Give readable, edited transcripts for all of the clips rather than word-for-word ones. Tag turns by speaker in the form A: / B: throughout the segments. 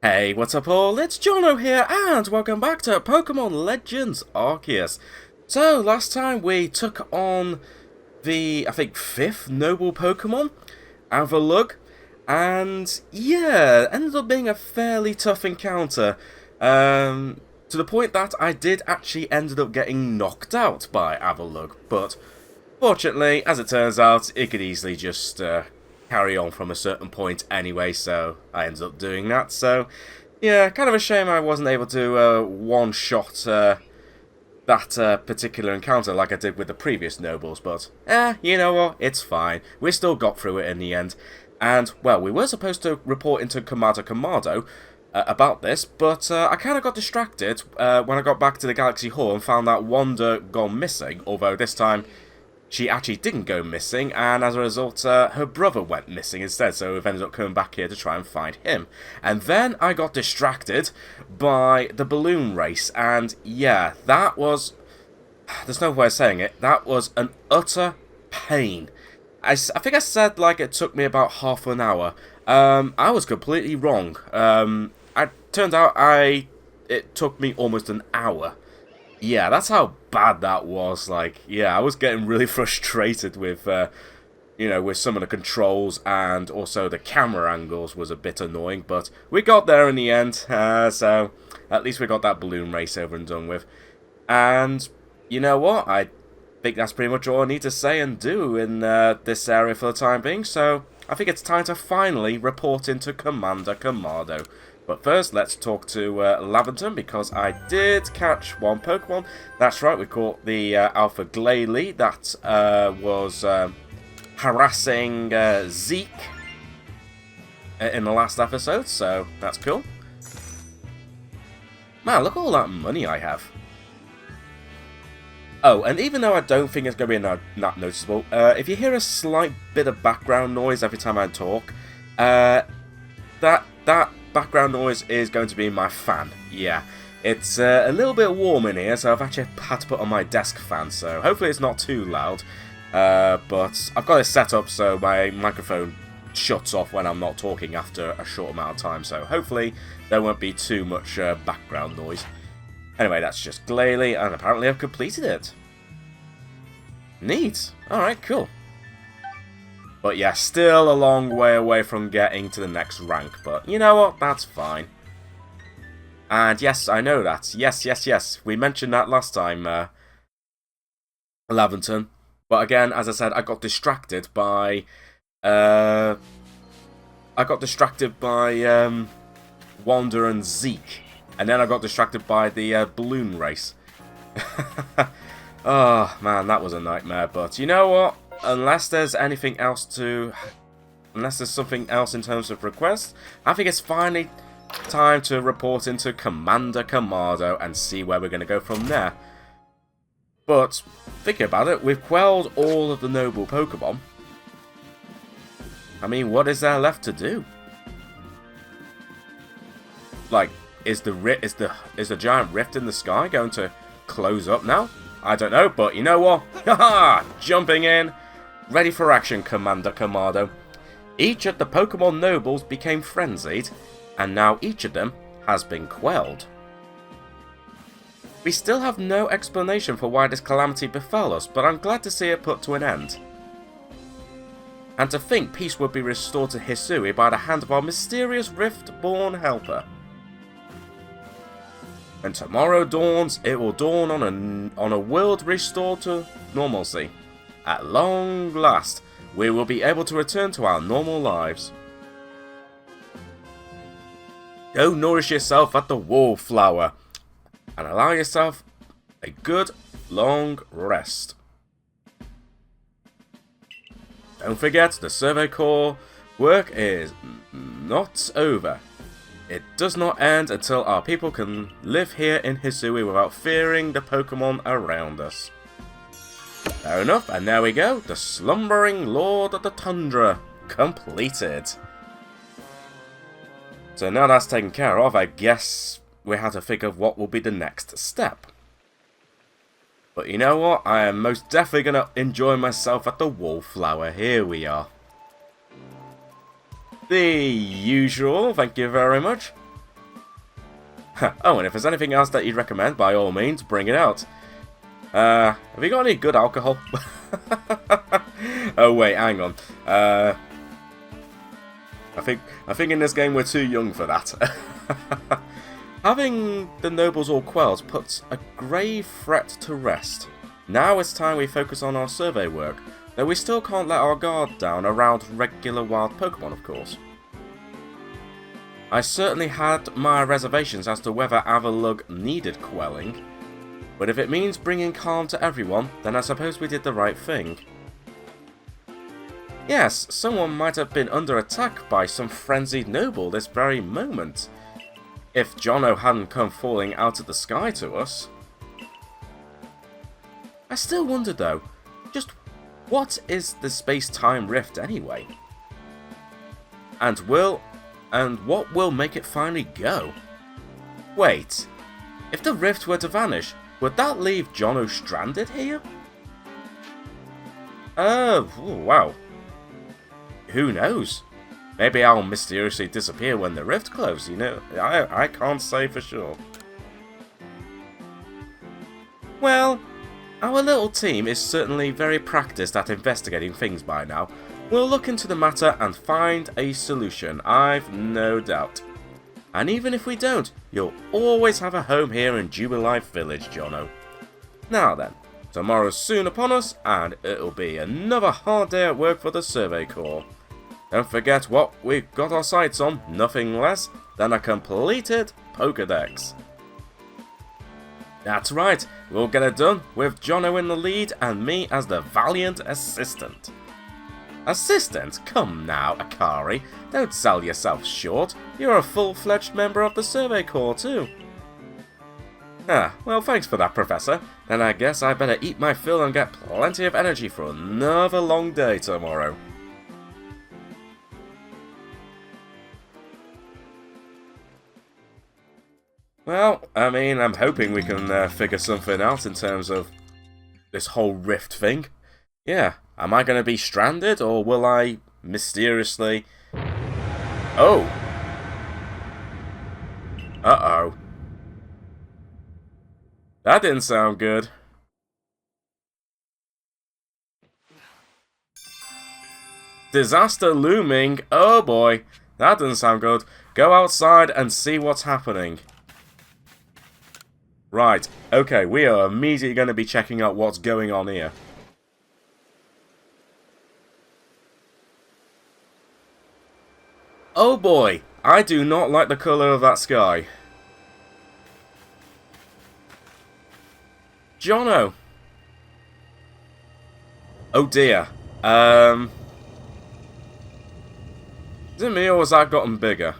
A: Hey, what's up all? It's Jono here, and welcome back to Pokemon Legends Arceus. So, last time we took on the, I think, 5th Noble Pokémon, Avalugg, and yeah, ended up being a fairly tough encounter, to the point that I did actually ended up getting knocked out by Avalugg, but fortunately, as it turns out, it could easily just carry on from a certain point anyway, so I ended up doing that. So, yeah, kind of a shame I wasn't able to one-shot that particular encounter like I did with the previous Nobles, but, you know what, it's fine. We still got through it in the end. And, well, we were supposed to report into Commander Kamado about this, but I kind of got distracted when I got back to the Galaxy Hall and found that Wanda gone missing, although this time she actually didn't go missing, and as a result, her brother went missing instead, so we've ended up coming back here to try and find him. And then I got distracted by the balloon race, and yeah, that was... there's no way of saying it, that was an utter pain. I think I said, like, it took me about half an hour. I was completely wrong. It turned out it took me almost an hour. Yeah, that's how bad that was. Like, yeah, I was getting really frustrated with, you know, with some of the controls, and also the camera angles was a bit annoying, but we got there in the end, so at least we got that balloon race over and done with. And, you know what, I think that's pretty much all I need to say and do in this area for the time being, so I think it's time to finally report into Commander Kamado. But first, let's talk to Laventon, because I did catch one Pokemon. That's right, we caught the Alpha Glalie that was harassing Zeke in the last episode, so that's cool. Man, look at all that money I have. Oh, and even though I don't think it's going to be that noticeable, if you hear a slight bit of background noise every time I talk, that background noise is going to be my fan. Yeah, it's a little bit warm in here, so I've actually had to put on my desk fan, so hopefully it's not too loud. But I've got it set up so my microphone shuts off when I'm not talking after a short amount of time, so hopefully there won't be too much background noise. Anyway, that's just Glalie, and apparently I've completed it. Neat. Alright, cool. But yeah, still a long way away from getting to the next rank, but you know what, that's fine. And yes, I know that. Yes. We mentioned that last time, Laventon. But again, as I said, I got distracted by... Wanda and Zeke. And then I got distracted by the balloon race. Oh, man, that was a nightmare. But you know what? Unless there's something else in terms of requests, I think it's finally time to report into Commander Kamado and see where we're going to go from there. But, thinking about it, we've quelled all of the Noble Pokémon. I mean, what is there left to do? Like, is the giant rift in the sky going to close up now? I don't know, but you know what? Haha! Jumping in! Ready for action, Commander Kamado. Each of the Pokemon Nobles became frenzied, and now each of them has been quelled. We still have no explanation for why this calamity befell us, but I'm glad to see it put to an end. And to think peace would be restored to Hisui by the hand of our mysterious Rift-born helper. When tomorrow dawns, it will dawn on a world restored to normalcy. At long last, we will be able to return to our normal lives. Go nourish yourself at the wallflower, and allow yourself a good, long rest. Don't forget, the Survey Corps work is not over. It does not end until our people can live here in Hisui without fearing the Pokemon around us. Fair enough, and there we go, the Slumbering Lord of the Tundra, completed. So now that's taken care of, I guess we have to think of what will be the next step. But you know what, I am most definitely going to enjoy myself at the wallflower, here we are. The usual, thank you very much. Oh, and if there's anything else that you'd recommend, by all means, bring it out. Have you got any good alcohol? Oh wait, hang on. I think in this game we're too young for that. Having the nobles all quelled puts a grave threat to rest. Now it's time we focus on our survey work, though we still can't let our guard down around regular wild Pokemon, of course. I certainly had my reservations as to whether Avalugg needed quelling, but if it means bringing calm to everyone, then I suppose we did the right thing. Yes, someone might have been under attack by some frenzied noble this very moment, if Jono hadn't come falling out of the sky to us. I still wonder though, just what is the space-time rift anyway? And what will make it finally go? Wait, if the rift were to vanish, would that leave Jono stranded here? Wow. Who knows? Maybe I'll mysteriously disappear when the rift closes, you know? I can't say for sure. Well, our little team is certainly very practiced at investigating things by now. We'll look into the matter and find a solution, I've no doubt. And even if we don't, you'll always have a home here in Jubilife Village, Jono. Now then, tomorrow's soon upon us, and it'll be another hard day at work for the Survey Corps. Don't forget what we've got our sights on, nothing less than a completed Pokédex. That's right, we'll get it done with Jono in the lead and me as the valiant assistant. Assistant? Come now, Akari, don't sell yourself short. You're a full-fledged member of the Survey Corps too. Ah, well thanks for that, Professor. Then I guess I better eat my fill and get plenty of energy for another long day tomorrow. Well, I mean, I'm hoping we can figure something out in terms of this whole rift thing. Yeah, am I going to be stranded, or will I mysteriously... Oh! Uh-oh. That didn't sound good. Disaster looming. Oh boy, that doesn't sound good. Go outside and see what's happening. Right, okay, we are immediately going to be checking out what's going on here. Oh boy, I do not like the colour of that sky. Jono! Oh dear. Is it me or has that gotten bigger?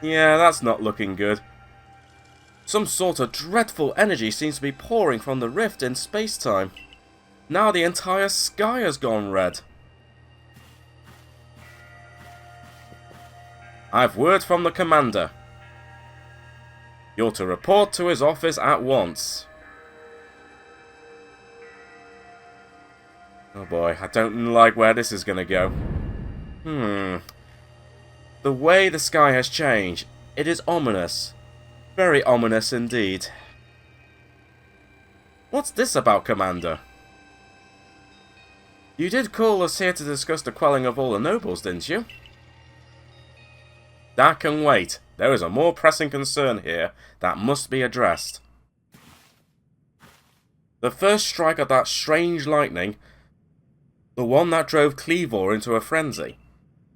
A: Yeah, that's not looking good. Some sort of dreadful energy seems to be pouring from the rift in space-time. Now the entire sky has gone red. I've word from the Commander. You're to report to his office at once. Oh boy, I don't like where this is going to go. The way the sky has changed, it is ominous. Very ominous indeed. What's this about, Commander? You did call us here to discuss the quelling of all the nobles, didn't you? That can wait. There is a more pressing concern here that must be addressed. The first strike of that strange lightning, the one that drove Cleavor into a frenzy,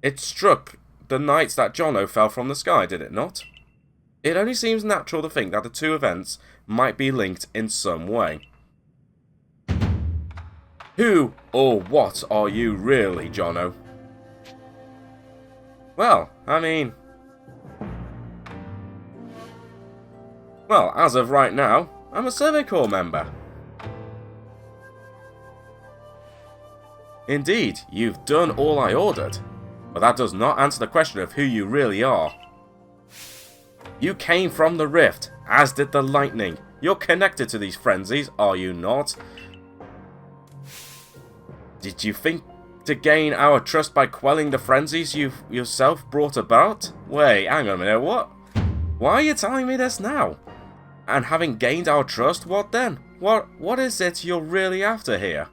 A: it struck the nights that Jono fell from the sky, did it not? It only seems natural to think that the two events might be linked in some way. Who or what are you really, Jono? Well, I mean... Well, as of right now, I'm a Survey Corps member. Indeed, you've done all I ordered, but that does not answer the question of who you really are. You came from the rift, as did the lightning. You're connected to these frenzies, are you not? Did you think to gain our trust by quelling the frenzies you've yourself brought about? Wait, hang on a minute, what? Why are you telling me this now? And having gained our trust, what then? What is it you're really after here?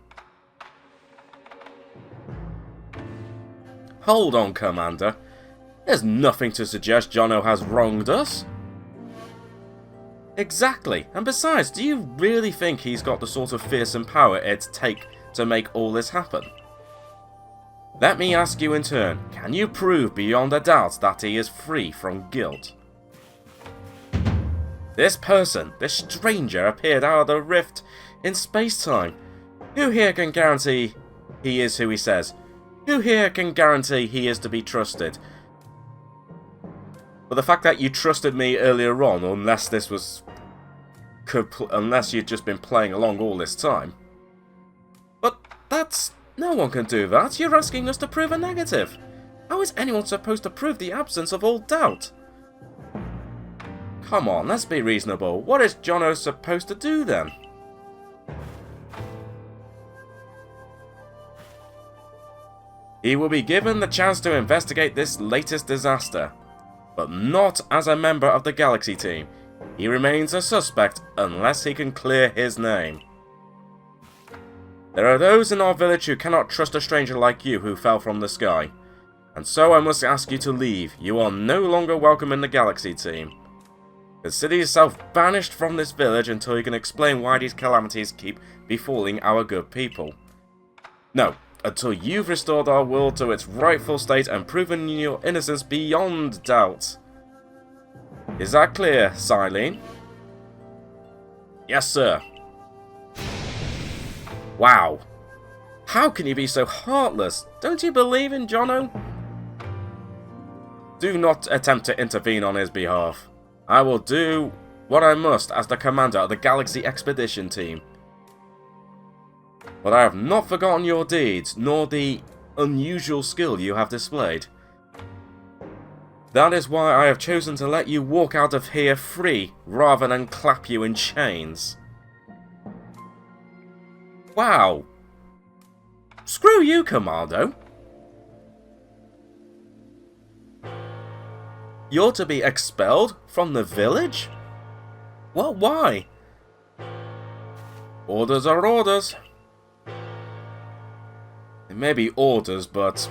A: Hold on, Commander. There's nothing to suggest Jono has wronged us. Exactly, and besides, do you really think he's got the sort of fearsome power it'd take to make all this happen? Let me ask you in turn, can you prove beyond a doubt that he is free from guilt? This person, this stranger, appeared out of the rift in space-time. Who here can guarantee he is who he says? Who here can guarantee he is to be trusted? But the fact that you trusted me earlier on, unless this was... unless you'd just been playing along all this time. But that's... no one can do that. You're asking us to prove a negative. How is anyone supposed to prove the absence of all doubt? Come on, let's be reasonable. What is Jono supposed to do then? He will be given the chance to investigate this latest disaster, but not as a member of the Galaxy team. He remains a suspect unless he can clear his name. There are those in our village who cannot trust a stranger like you who fell from the sky. And so I must ask you to leave. You are no longer welcome in the Galaxy team. Consider yourself banished from this village until you can explain why these calamities keep befalling our good people. No, until you've restored our world to its rightful state and proven your innocence beyond doubt. Is that clear, Silene? Yes, sir. Wow. How can you be so heartless? Don't you believe in Jono? Do not attempt to intervene on his behalf. I will do what I must as the commander of the Galaxy Expedition Team. But I have not forgotten your deeds, nor the unusual skill you have displayed. That is why I have chosen to let you walk out of here free, rather than clap you in chains. Wow. Screw you, Kamado. You're to be expelled from the village? Well, why? Orders are orders. It may be orders, but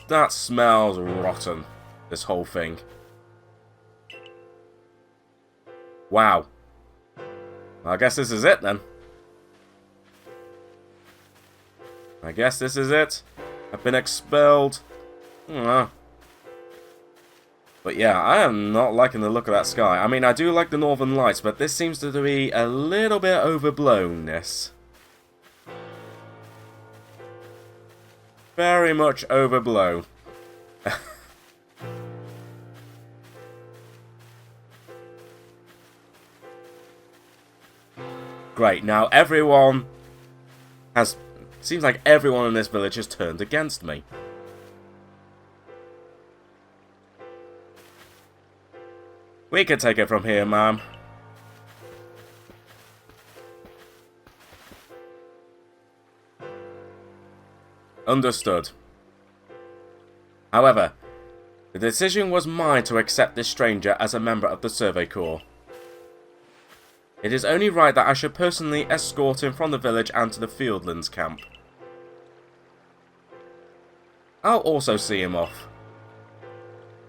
A: that smells rotten, this whole thing. Wow. I guess this is it then. I guess this is it. I've been expelled. But yeah, I am not liking the look of that sky. I mean, I do like the northern lights, but this seems to be a little bit overblown-ness. Very much overblown. Great, now everyone has... seems like everyone in this village has turned against me. We can take it from here, ma'am. Understood. However, the decision was mine to accept this stranger as a member of the Survey Corps. It is only right that I should personally escort him from the village and to the Fieldlands camp. I'll also see him off.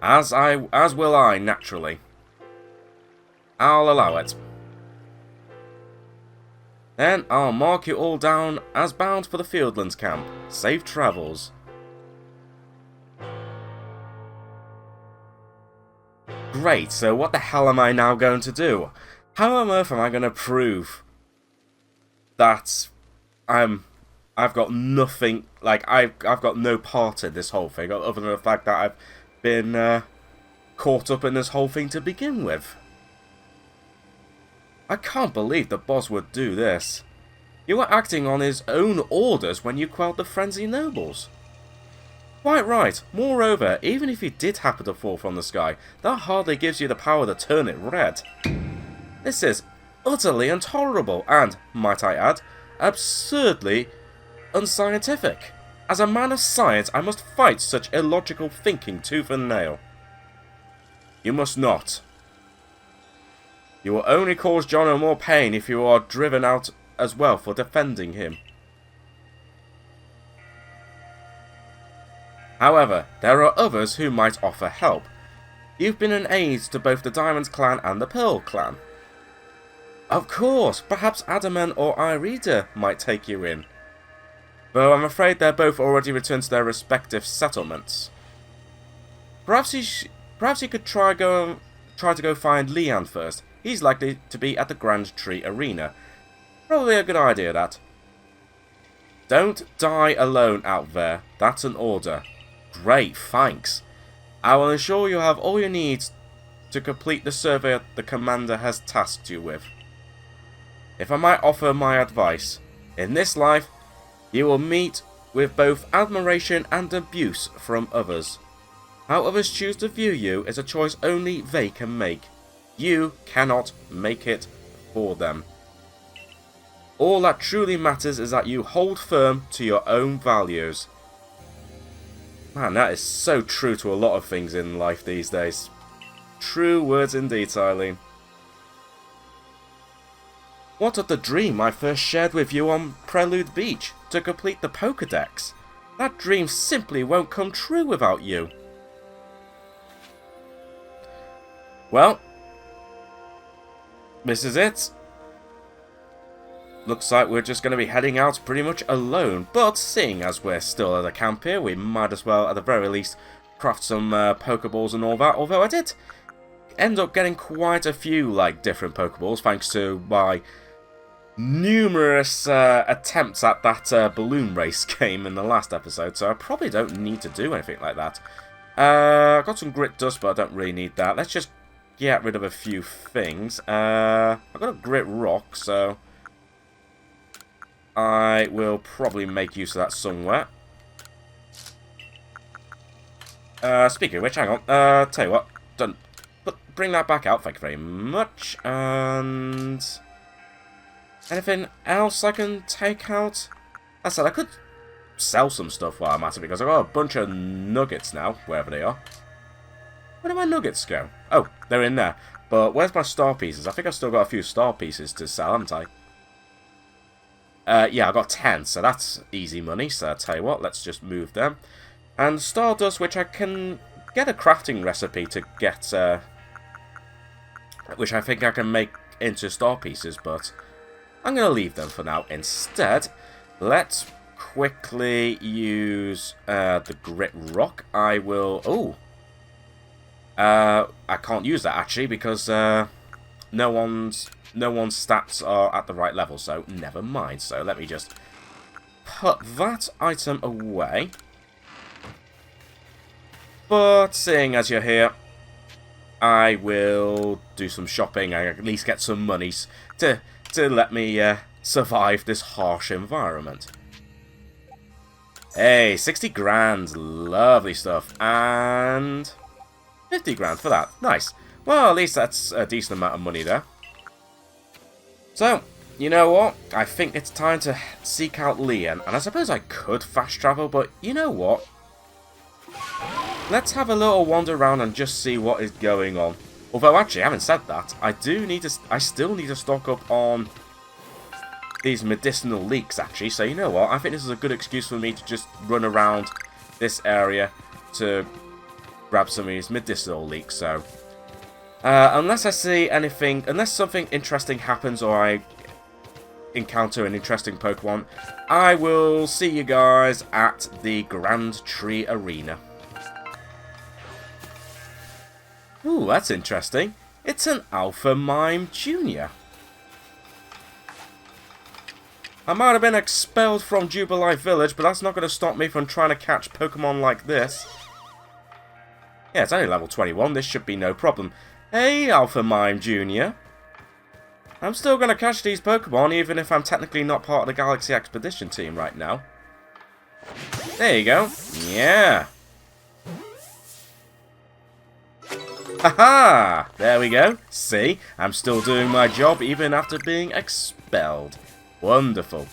A: As will I, naturally. I'll allow it. Then I'll mark you all down as bound for the Fieldlands camp. Safe travels. Great, so what the hell am I now going to do? How on earth am I going to prove that I've got nothing, like I've got no part in this whole thing, other than the fact that I've been caught up in this whole thing to begin with? I can't believe the boss would do this. You were acting on his own orders when you quelled the frenzy nobles. Quite right. Moreover, even if he did happen to fall from the sky, that hardly gives you the power to turn it red. This is utterly intolerable and, might I add, absurdly unscientific. As a man of science, I must fight such illogical thinking tooth and nail. You must not. You will only cause Jono more pain if you are driven out as well for defending him. However, there are others who might offer help. You've been an aid to both the Diamond Clan and the Pearl Clan. Of course, perhaps Adaman or Irida might take you in. Though I'm afraid they're both already returned to their respective settlements. Perhaps you could try to go find Leon first. He's likely to be at the Grand Tree Arena. Probably a good idea, that. Don't die alone out there. That's an order. Great, thanks. I will ensure you have all you need to complete the survey the Commander has tasked you with. If I might offer my advice, in this life, you will meet with both admiration and abuse from others. How others choose to view you is a choice only they can make. You cannot make it for them. All that truly matters is that you hold firm to your own values. Man, that is so true to a lot of things in life these days. True words indeed, Eileen. What of the dream I first shared with you on Prelude Beach to complete the Pokédex? That dream simply won't come true without you. Well, this is it. Looks like we're just going to be heading out pretty much alone, but seeing as we're still at a camp here, we might as well, at the very least, craft some Pokeballs and all that, although I did end up getting quite a few, like, different Pokeballs, thanks to my numerous attempts at that balloon race game in the last episode, so I probably don't need to do anything like that. I've got some Grit Dust, but I don't really need that. Let's just get rid of a few things. I've got a Grit Rock, so I will probably make use of that somewhere. Speaking of which, hang on. Tell you what, bring that back out, thank you very much. And anything else I can take out? I said I could sell some stuff while I'm at it, because I've got a bunch of nuggets now, wherever they are. Where did my nuggets go? Oh, they're in there. But where's my star pieces? I think I've still got a few star pieces to sell, haven't I? Yeah, I got 10, so that's easy money. So I'll tell you what, let's just move them. And Stardust, which I can get a crafting recipe to get, which I think I can make into star pieces, but I'm going to leave them for now. Instead, let's quickly use the Grit Rock. I will... Oh! I can't use that, actually, because no one's stats are at the right level, so never mind. So let me just put that item away. But seeing as you're here, I will do some shopping and at least get some monies to let me survive this harsh environment. Hey, 60 grand, lovely stuff, and 50 grand for that, nice. Well, at least that's a decent amount of money there. So, you know what? I think it's time to seek out Leon. And I suppose I could fast travel, but you know what? Let's have a little wander around and just see what is going on. Although, actually, having said that, I still need to stock up on these medicinal leeks, actually. So, you know what? I think this is a good excuse for me to just run around this area to grab some of these medicinal leeks, so... unless I see anything, unless something interesting happens or I encounter an interesting Pokemon, I will see you guys at the Grand Tree Arena. Ooh, that's interesting. It's an Alpha Mime Jr. I might have been expelled from Jubilife Village, but that's not going to stop me from trying to catch Pokemon like this. Yeah, it's only level 21, this should be no problem. Hey, Alpha Mime Jr. I'm still going to catch these Pokemon, even if I'm technically not part of the Galaxy Expedition team right now. There you go. Yeah. Haha! There we go. See? I'm still doing my job even after being expelled. Wonderful.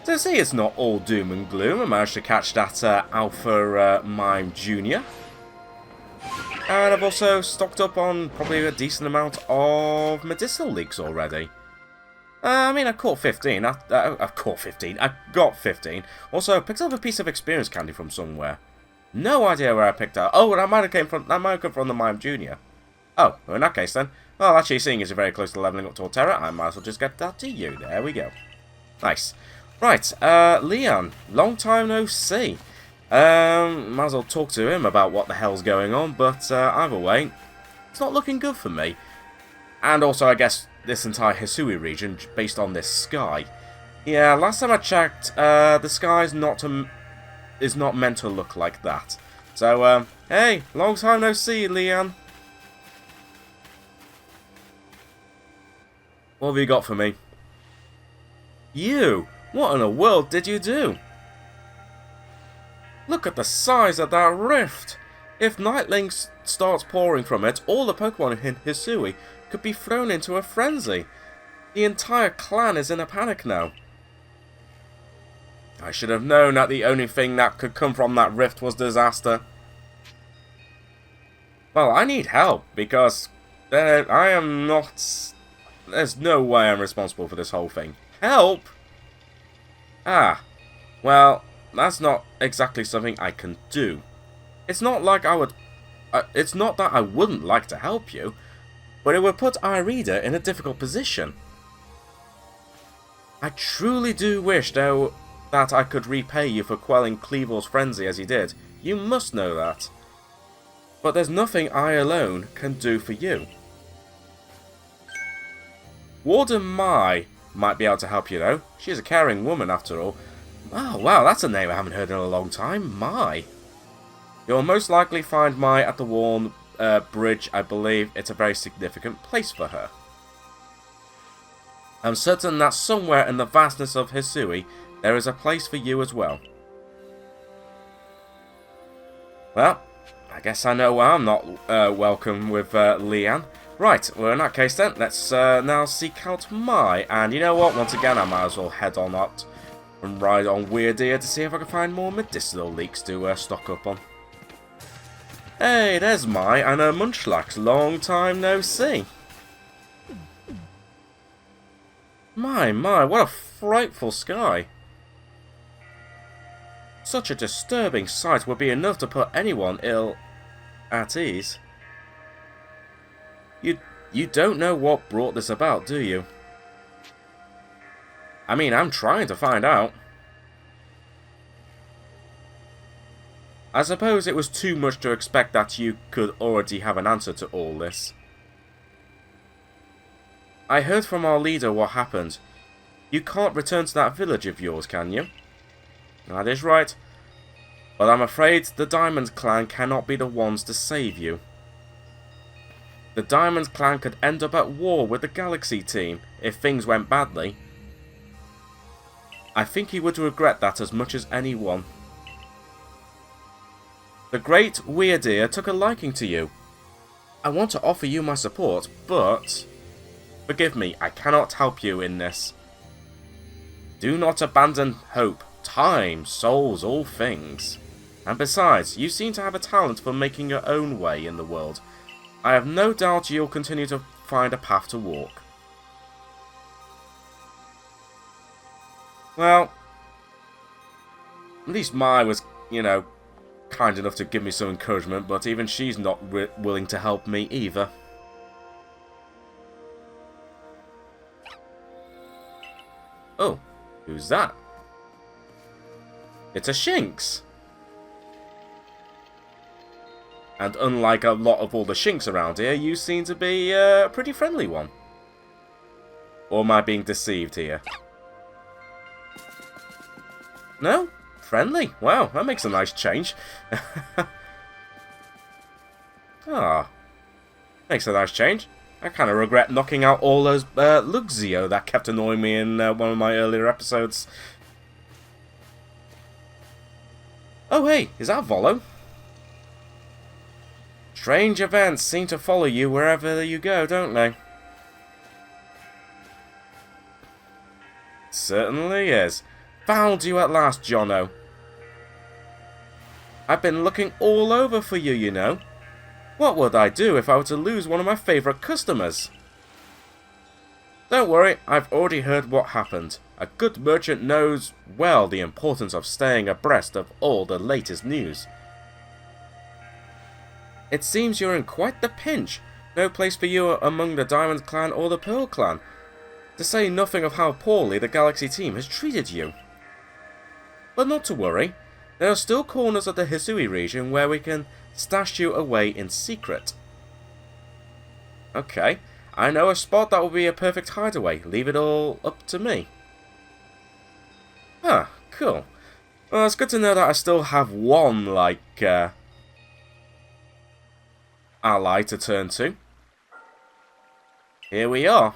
A: So see, it's not all doom and gloom. I managed to catch that Alpha Mime Jr. And I've also stocked up on probably a decent amount of medicinal leaks already. I mean, I caught 15. I caught 15. I got 15. Also, picked up a piece of experience candy from somewhere. No idea where I picked that. Oh, that might have come from the Mime Junior. Oh, well, in that case then. Well, actually, seeing as you're very close to leveling up to Torterra, I might as well just get that to you. There we go. Nice. Right, Leon. Long time no see. Might as well talk to him about what the hell's going on, but either way, it's not looking good for me. And also, I guess, this entire Hisui region, based on this sky. Yeah, last time I checked, the sky is not meant to look like that. So, hey, long time no see, Leon. What have you got for me? You! What in the world did you do? Look at the size of that rift! If Nightlink starts pouring from it, all the Pokemon in Hisui could be thrown into a frenzy. The entire clan is in a panic now. I should have known that the only thing that could come from that rift was disaster. Well, I need help, because I am not... There's no way I'm responsible for this whole thing. Help? Ah, well, that's not exactly something I can do. It's not like I would... it's not that I wouldn't like to help you, but it would put Irida in a difficult position. I truly do wish, though, that I could repay you for quelling Cleavor's frenzy as you did. You must know that. But there's nothing I alone can do for you. Warden Mai might be able to help you, though. She's a caring woman, after all. Oh, wow, that's a name I haven't heard in a long time. Mai. You'll most likely find Mai at the Worn Bridge. I believe it's a very significant place for her. I'm certain that somewhere in the vastness of Hisui, there is a place for you as well. Well, I guess I know why I'm not welcome with Leanne. Right, well in that case then, let's now seek out Mai. And you know what, once again I might as well head on up and ride on Weird Ear to see if I can find more medicinal leaks to stock up on. Hey, there's Mai and her Munchlax, long time no see. My, what a frightful sky. Such a disturbing sight would be enough to put anyone ill at ease. You don't know what brought this about, do you? I mean, I'm trying to find out. I suppose it was too much to expect that you could already have an answer to all this. I heard from our leader what happened. You can't return to that village of yours, can you? That is right. But I'm afraid the Diamond Clan cannot be the ones to save you. The Diamond Clan could end up at war with the Galaxy team if things went badly. I think he would regret that as much as anyone. The great Weird Ear took a liking to you. I want to offer you my support, but... Forgive me, I cannot help you in this. Do not abandon hope, time, souls, all things. And besides, you seem to have a talent for making your own way in the world. I have no doubt you'll continue to find a path to walk. Well, at least Mai was, you know, kind enough to give me some encouragement, but even she's not willing to help me either. Oh, who's that? It's a Shinx! And unlike a lot of all the Shinx around here, you seem to be a pretty friendly one. Or am I being deceived here? No? Friendly? Wow, that makes a nice change. Ah, makes a nice change. I kind of regret knocking out all those Luxio that kept annoying me in one of my earlier episodes. Oh hey, is that Volo? Strange events seem to follow you wherever you go, don't they? Certainly is. Found you at last, Jono. I've been looking all over for you, you know. What would I do if I were to lose one of my favourite customers? Don't worry, I've already heard what happened. A good merchant knows well the importance of staying abreast of all the latest news. It seems you're in quite the pinch. No place for you among the Diamond Clan or the Pearl Clan. To say nothing of how poorly the Galaxy team has treated you. But not to worry. There are still corners of the Hisui region where we can stash you away in secret. Okay, I know a spot that will be a perfect hideaway. Leave it all up to me. Ah, cool. Well, it's good to know that I still have one, ally to turn to. Here we are.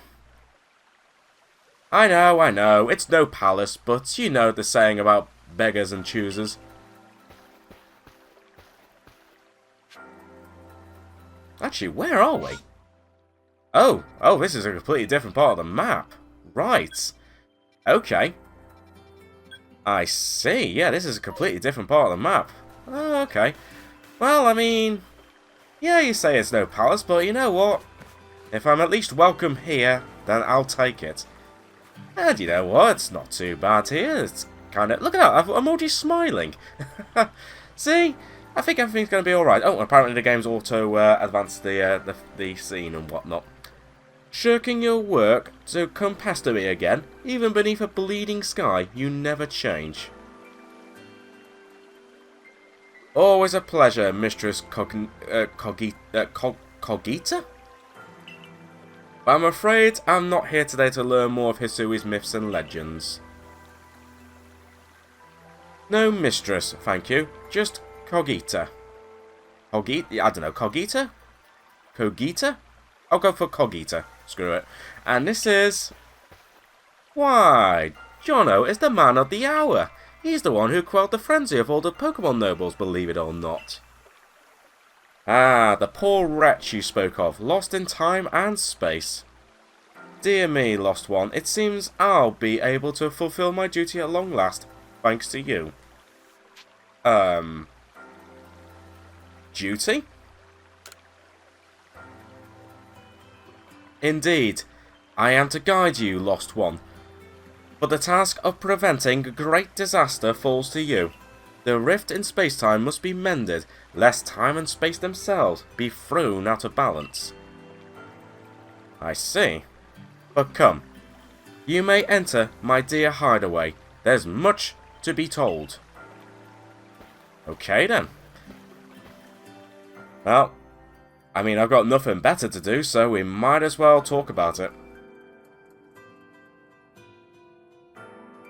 A: I know, it's no palace, but you know the saying about beggars and choosers. Actually, where are we? Oh, this is a completely different part of the map. Right. Okay. I see. Yeah, this is a completely different part of the map. Oh, okay. Well, I mean, yeah, you say it's no palace, but you know what? If I'm at least welcome here, then I'll take it. And you know what? It's not too bad here. It's kind of... Look at that. I'm already smiling. See? I think everything's going to be alright. Oh, apparently the game's auto-advanced the scene and whatnot. Shirking your work to come pester me again? Even beneath a bleeding sky, you never change. Always a pleasure, Mistress Cogita? But I'm afraid I'm not here today to learn more of Hisui's myths and legends. No, Mistress, thank you. Just Cogita. I don't know, Cogita? Cogita? I'll go for Cogita. Screw it. And this is... Why, Jono is the man of the hour. He's the one who quelled the frenzy of all the Pokemon nobles, believe it or not. Ah, the poor wretch you spoke of, lost in time and space. Dear me, Lost One, it seems I'll be able to fulfill my duty at long last, thanks to you. Duty? Indeed, I am to guide you, Lost One. But the task of preventing great disaster falls to you. The rift in space-time must be mended, lest time and space themselves be thrown out of balance. I see. But come, you may enter my dear hideaway. There's much to be told. Okay then. Well, I mean, I've got nothing better to do, so we might as well talk about it.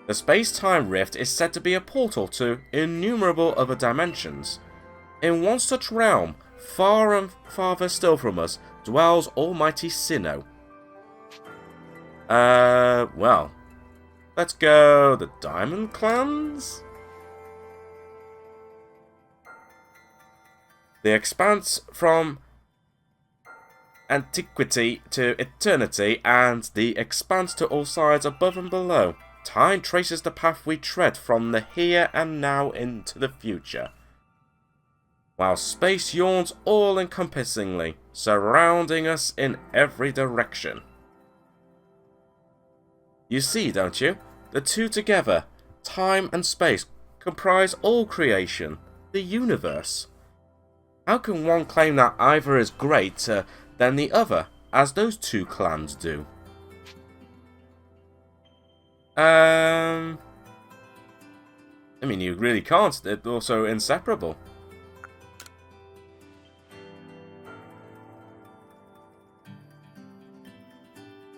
A: The space-time rift is said to be a portal to innumerable other dimensions. In one such realm, far and farther still from us, dwells almighty Sinnoh. Well, let's go the Diamond Clans? The expanse from antiquity to eternity, and the expanse to all sides above and below. Time traces the path we tread from the here and now into the future, while space yawns all-encompassingly, surrounding us in every direction. You see, don't you? The two together, time and space, comprise all creation, the universe. How can one claim that either is greater than the other, as those two clans do? I mean, you really can't. They're also inseparable.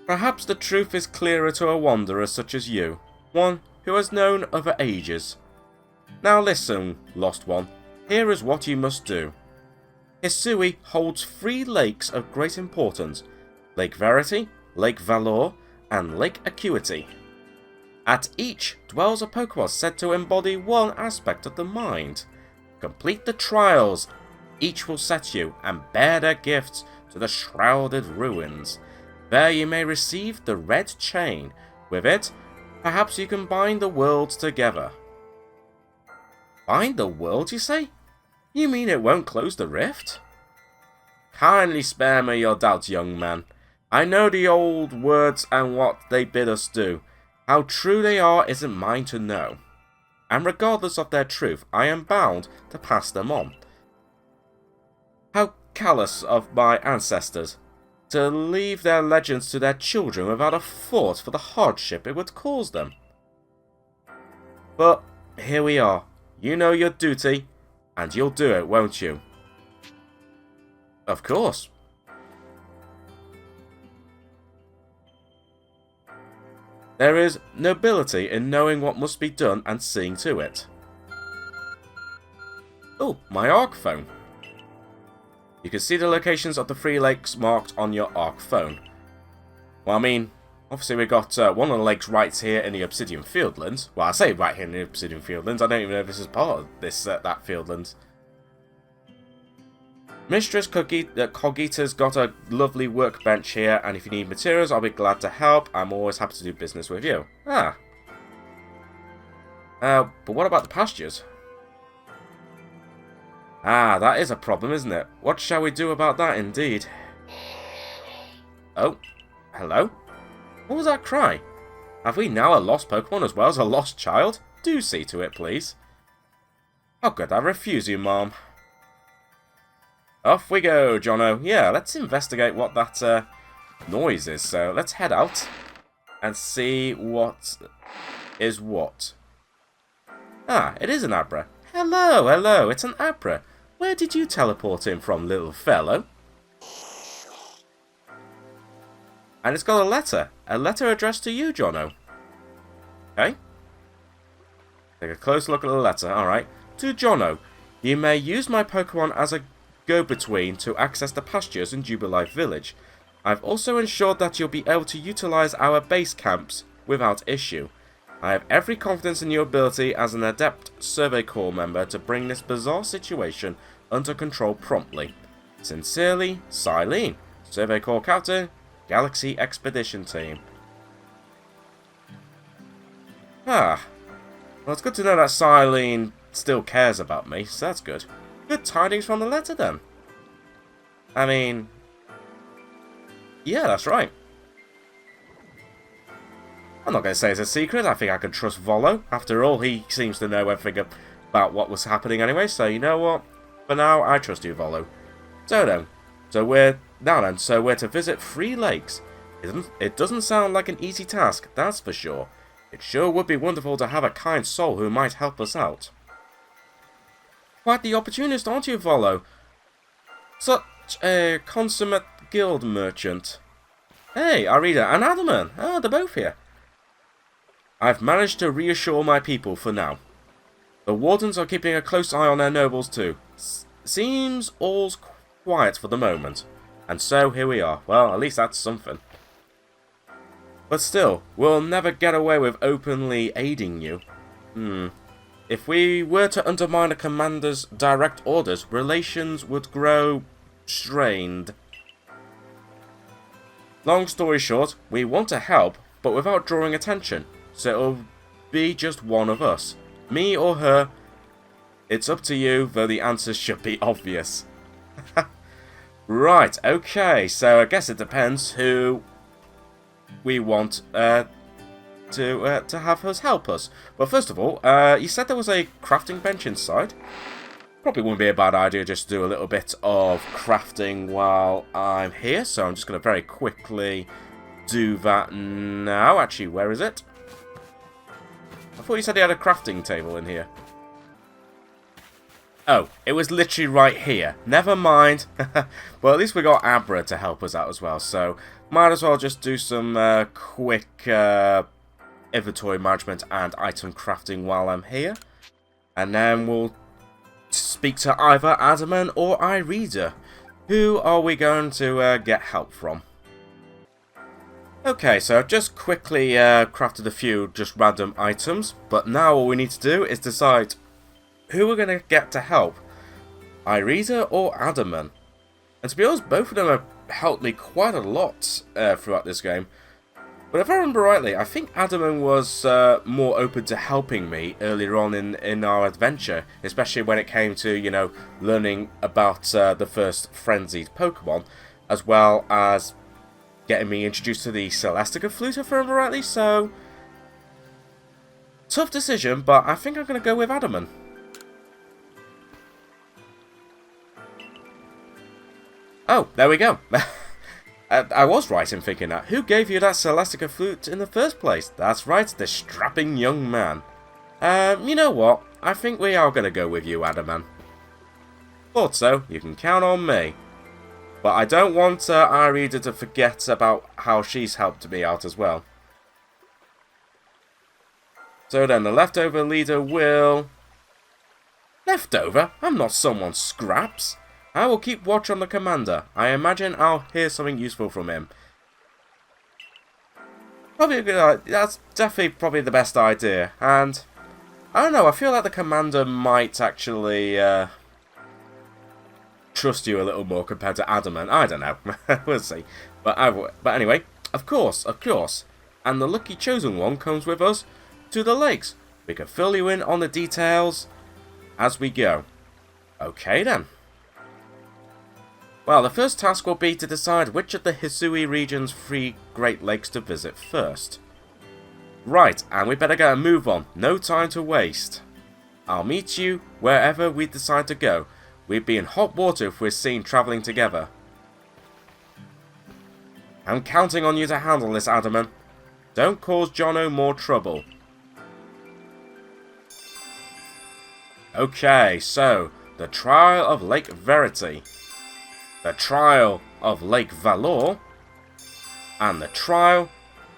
A: Perhaps the truth is clearer to a wanderer such as you, one who has known other ages. Now listen, Lost One, here is what you must do. Hisui holds 3 lakes of great importance, Lake Verity, Lake Valor, and Lake Acuity. At each dwells a Pokemon said to embody one aspect of the mind. Complete the trials each will set you, and bear their gifts to the shrouded ruins. There you may receive the red chain. With it, perhaps you can bind the worlds together. Bind the world, you say? You mean it won't close the rift? Kindly spare me your doubts, young man. I know the old words and what they bid us do. How true they are isn't mine to know. And regardless of their truth, I am bound to pass them on. How callous of my ancestors to leave their legends to their children without a thought for the hardship it would cause them. But here we are. You know your duty, and you'll do it, won't you? Of course. There is nobility in knowing what must be done and seeing to it. Oh, my Arc phone. You can see the locations of the 3 lakes marked on your Arc phone. Well, I mean, obviously we got one of the lakes right here in the Obsidian Fieldlands. Well, I say right here in the Obsidian Fieldlands. I don't even know if this is part of this that Fieldlands. Mistress Cogita's got a lovely workbench here, and if you need materials, I'll be glad to help. I'm always happy to do business with you. Ah. But what about the pastures? Ah, that is a problem, isn't it? What shall we do about that, indeed? Oh, hello? What was that cry? Have we now a lost Pokemon as well as a lost child? Do see to it, please. How could I refuse you, Mom? Off we go, Jono. Yeah, let's investigate what that noise is. So let's head out and see what is what. Ah, it is an Abra. Hello, hello, it's an Abra. Where did you teleport in from, little fellow? And it's got a letter addressed to you, Jono. Okay. Take a close look at the letter, alright. To Jono, you may use my Pokemon as a go-between to access the pastures in Jubilife Village. I've also ensured that you'll be able to utilize our base camps without issue. I have every confidence in your ability as an adept Survey Corps member to bring this bizarre situation under control promptly. Sincerely, Silene, Survey Corps Captain, Galaxy Expedition Team. Ah, well, it's good to know that Silene still cares about me, so that's good. Good tidings from the letter, then. I mean, yeah, that's right. I'm not going to say it's a secret. I think I can trust Volo. After all, he seems to know everything about what was happening anyway, so you know what? For now, I trust you, Volo. So we're to visit 3 lakes. It doesn't sound like an easy task, that's for sure. It sure would be wonderful to have a kind soul who might help us out. Quite the opportunist, aren't you, Volo? Such a consummate guild merchant. Hey, Arida and Adaman. Oh, they're both here. I've managed to reassure my people for now. The wardens are keeping a close eye on their nobles too. Seems all's quiet for the moment. And so here we are. Well, at least that's something. But still, we'll never get away with openly aiding you. If we were to undermine a commander's direct orders, relations would grow strained. Long story short, we want to help, but without drawing attention, so it'll be just one of us. Me or her. It's up to you, though the answers should be obvious. Right, okay, so I guess it depends who we want to have us help us. But first of all, you said there was a crafting bench inside. Probably wouldn't be a bad idea just to do a little bit of crafting while I'm here, so I'm just going to very quickly do that now. Actually, where is it? I thought you said you had a crafting table in here. Oh, it was literally right here. Never mind. Well, at least we got Abra to help us out as well, so might as well just do some quick inventory management and item crafting while I'm here. And then we'll speak to either Adaman or Irida. Who are we going to get help from? Okay, so I've just quickly crafted a few just random items, but now all we need to do is decide who we're going to get to help. Irida or Adaman. And to be honest, both of them have helped me quite a lot throughout this game. But if I remember rightly, I think Adaman was more open to helping me earlier on in our adventure, especially when it came to, you know, learning about the first frenzied Pokemon, as well as getting me introduced to the Celestica flute, if I remember rightly. So, tough decision, but I think I'm going to go with Adaman. Oh, there we go. I was right in thinking that. Who gave you that Celestica flute in the first place? That's right, the strapping young man. You know what? I think we are going to go with you, Adaman. Thought so. You can count on me. But I don't want Irida to forget about how she's helped me out as well. So then, the leftover leader will... Leftover? I'm not someone's scraps. I will keep watch on the commander. I imagine I'll hear something useful from him. Probably a good, that's definitely probably the best idea. And I don't know, I feel like the commander might actually trust you a little more compared to Adamant. I don't know. We'll see. But anyway, of course. And the lucky chosen one comes with us to the lakes. We can fill you in on the details as we go. Okay then. Well, the first task will be to decide which of the Hisui region's 3 Great Lakes to visit first. Right, and we better get a move on. No time to waste. I'll meet you wherever we decide to go. We'd be in hot water if we're seen travelling together. I'm counting on you to handle this, Adaman. Don't cause Jono more trouble. Okay, so, the trial of Lake Verity, the trial of Lake Valor, and the trial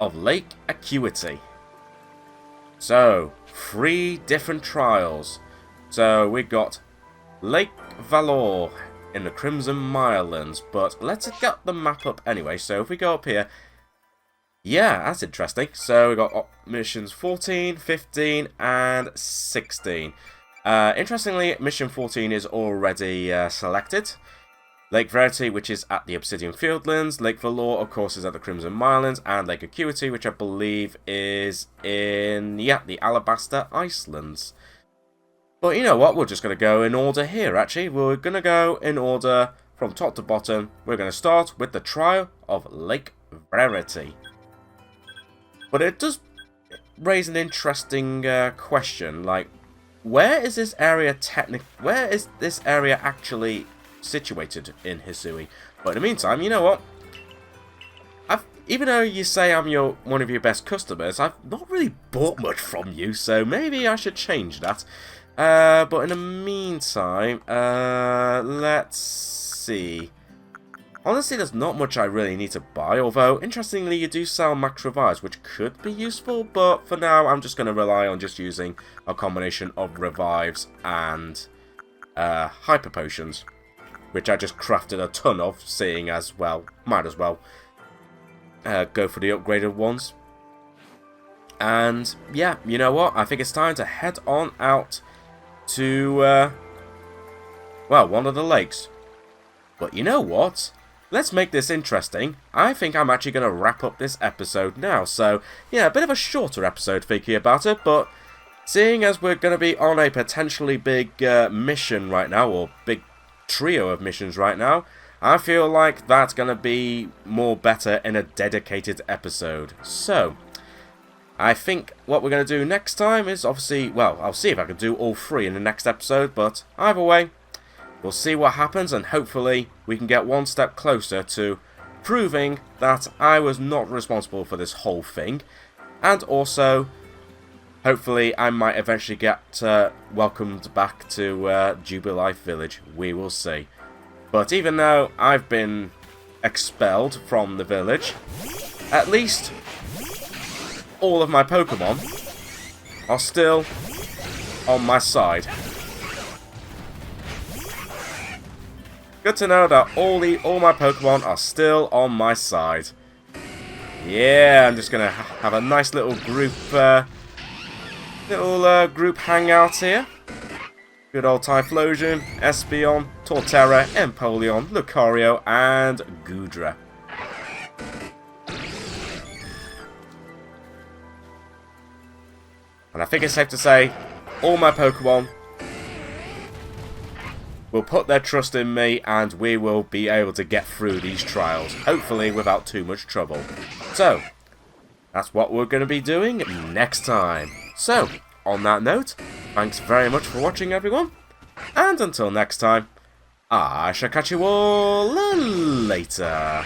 A: of Lake Acuity. So, 3 different trials. So, we got Lake Valor in the Crimson Mirelands, but let's get the map up anyway. So, if we go up here, yeah, that's interesting. So, we got missions 14, 15, and 16. Interestingly, mission 14 is already selected. Lake Verity, which is at the Obsidian Fieldlands. Lake Valor, of course, is at the Crimson Mirelands. And Lake Acuity, which I believe is in, yeah, the Alabaster Icelands. But you know what? We're just going to go in order here, actually. We're going to go in order from top to bottom. We're going to start with the trial of Lake Verity. But it does raise an interesting question. Like, where is this area actually situated in Hisui? But in the meantime, you know what? Even though you say I'm one of your best customers, I've not really bought much from you, so maybe I should change that. But in the meantime, let's see. Honestly, there's not much I really need to buy, although, interestingly, you do sell max revives, which could be useful, but for now, I'm just going to rely on just using a combination of revives and hyper potions, which I just crafted a ton of, seeing as well, might as well go for the upgraded ones. And, yeah, you know what, I think it's time to head on out to, well, one of the lakes. But you know what? Let's make this interesting. I think I'm actually going to wrap up this episode now. So, yeah, a bit of a shorter episode thinking about it, but seeing as we're going to be on a potentially big mission right now, or big trio of missions right now, I feel like that's going to be more better in a dedicated episode. So, I think what we're going to do next time is obviously, well, I'll see if I can do all 3 in the next episode, but either way, we'll see what happens, and hopefully we can get one step closer to proving that I was not responsible for this whole thing. And also, hopefully I might eventually get welcomed back to Jubilife Village. We will see. But even though I've been expelled from the village, at least all of my Pokemon are still on my side. Good to know that all my Pokemon are still on my side. Yeah, I'm just gonna have a nice little group, group hangout here. Good old Typhlosion, Espeon, Torterra, Empoleon, Lucario, and Goodra. And I think it's safe to say, all my Pokemon will put their trust in me, and we will be able to get through these trials, hopefully without too much trouble. So, that's what we're going to be doing next time. So, on that note, thanks very much for watching, everyone. And until next time, I shall catch you all later.